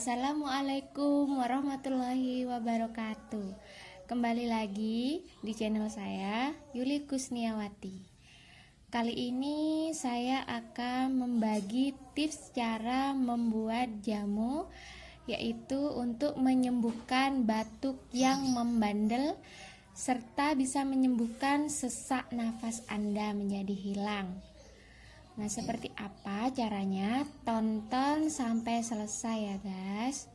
Assalamualaikum warahmatullahi wabarakatuh. Kembali lagi di channel saya, Yuli Kusniawati. Kali ini saya akan membagi tips cara membuat jamu, yaitu untuk menyembuhkan batuk yang membandel serta bisa menyembuhkan sesak nafas Anda menjadi hilang. Nah, seperti apa caranya? Tonton sampai selesai ya, guys.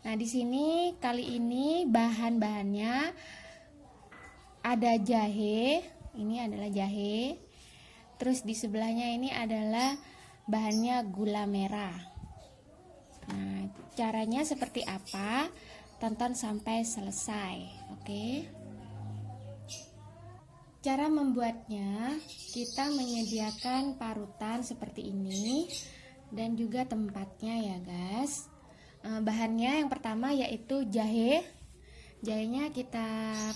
Nah, di sini kali ini bahan-bahannya ada jahe. Ini adalah jahe. Terus di sebelahnya ini adalah bahannya gula merah. Nah, caranya seperti apa? Tonton sampai selesai, oke? Cara membuatnya, kita menyediakan parutan seperti ini dan juga tempatnya ya guys. Bahannya yang pertama yaitu jahe. Jahenya kita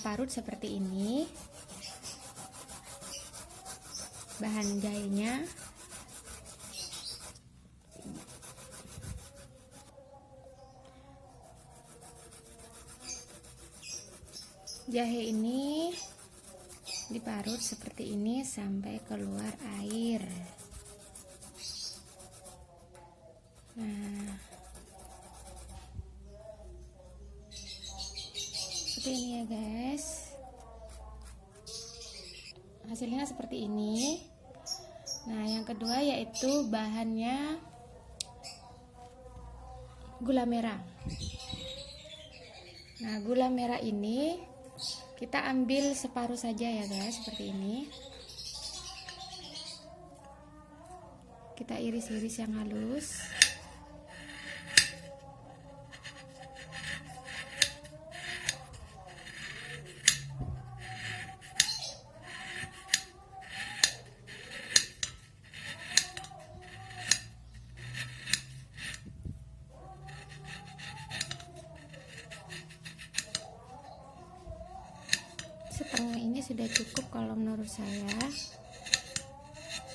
parut seperti ini. Bahan jahenya. Jahe ini diparut seperti ini sampai keluar air. Nah, seperti ini ya guys. Hasilnya seperti ini. Nah, yang kedua yaitu bahannya gula merah. Nah, gula merah ini kita ambil separuh saja ya guys, seperti ini. Kita iris-iris yang halus. Setengah ini sudah cukup kalau menurut saya.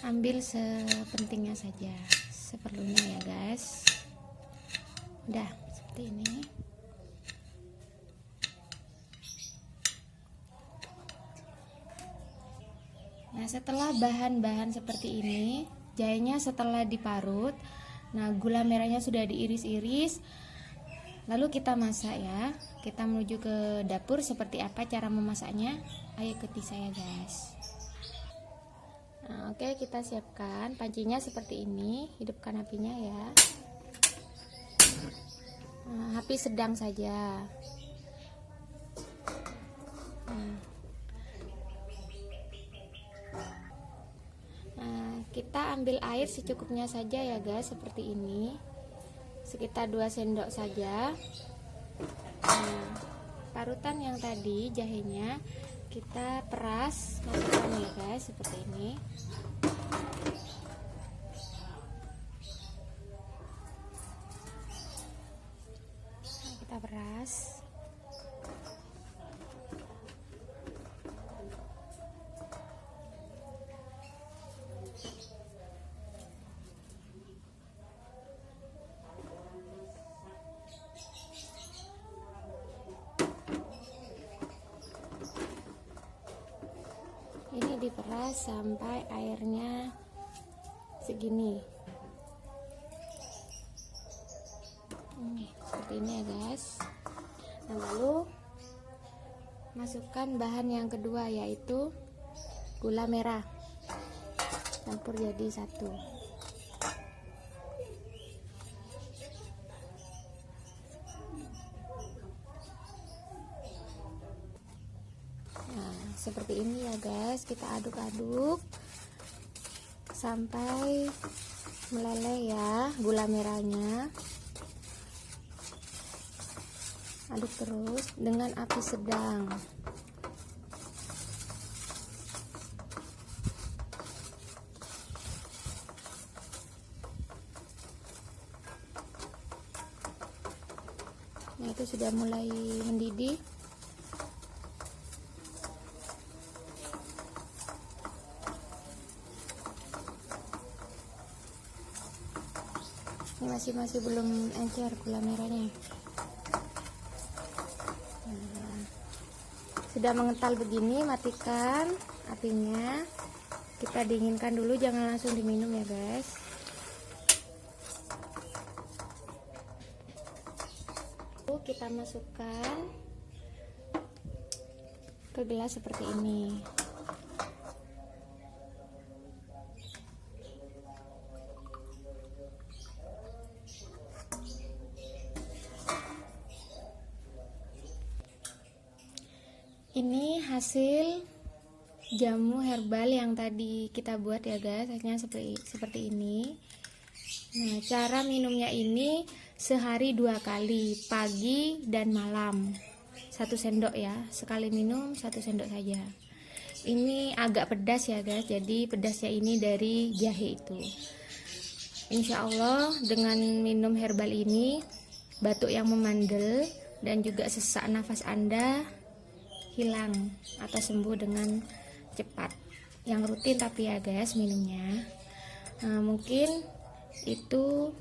Ambil sepentingnya saja, seperlunya ya guys. Udah seperti ini. Nah, setelah bahan-bahan seperti ini, jahenya setelah diparut, nah gula merahnya sudah diiris-iris. Lalu kita masak ya. Kita menuju ke dapur. Seperti apa cara memasaknya? Ayo ikuti saya guys. Nah, oke, kita siapkan pancinya seperti ini. Hidupkan apinya ya. Nah, api sedang saja. Nah, kita ambil air secukupnya saja ya guys, seperti ini. Sekitar 2 sendok saja. Nah, parutan yang tadi jahenya kita peras, masukkan ya guys, seperti ini. Nah, kita peras. Ini diperas sampai airnya segini. Seperti ini ya guys. Nah, lalu masukkan bahan yang kedua yaitu gula merah. Campur jadi satu. Seperti ini ya guys, kita aduk-aduk sampai meleleh ya gula merahnya. Aduk terus dengan api sedang. Nah, itu sudah mulai mendidih. Ini masih belum encer gula merahnya. Nah, sudah mengental begini, matikan apinya. Kita dinginkan dulu, jangan langsung diminum ya guys. Kita masukkan ke gelas seperti ini. Ini hasil jamu herbal yang tadi kita buat ya guys, hasilnya seperti ini. Nah, cara minumnya ini sehari 2 kali, pagi dan malam. 1 sendok ya, sekali minum 1 sendok saja. Ini agak pedas ya guys, jadi pedasnya ini dari jahe itu. Insya Allah dengan minum herbal ini, batuk yang memandel dan juga sesak nafas Anda hilang atau sembuh dengan cepat. Yang rutin tapi ya guys minumnya. Nah, mungkin itu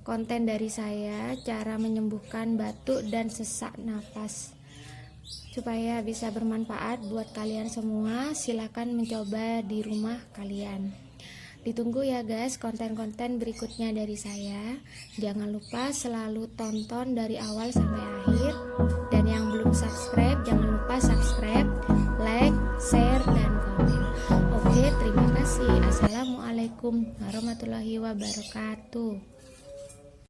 konten dari saya, cara menyembuhkan batuk dan sesak nafas. Supaya bisa bermanfaat buat kalian semua, silahkan mencoba di rumah kalian. Ditunggu ya guys konten-konten berikutnya dari saya. Jangan lupa selalu tonton dari awal sampai akhir. Dan yang belum subscribe, jangan lupa subscribe, like, share, dan komen. Oke, terima kasih. Assalamualaikum warahmatullahi wabarakatuh.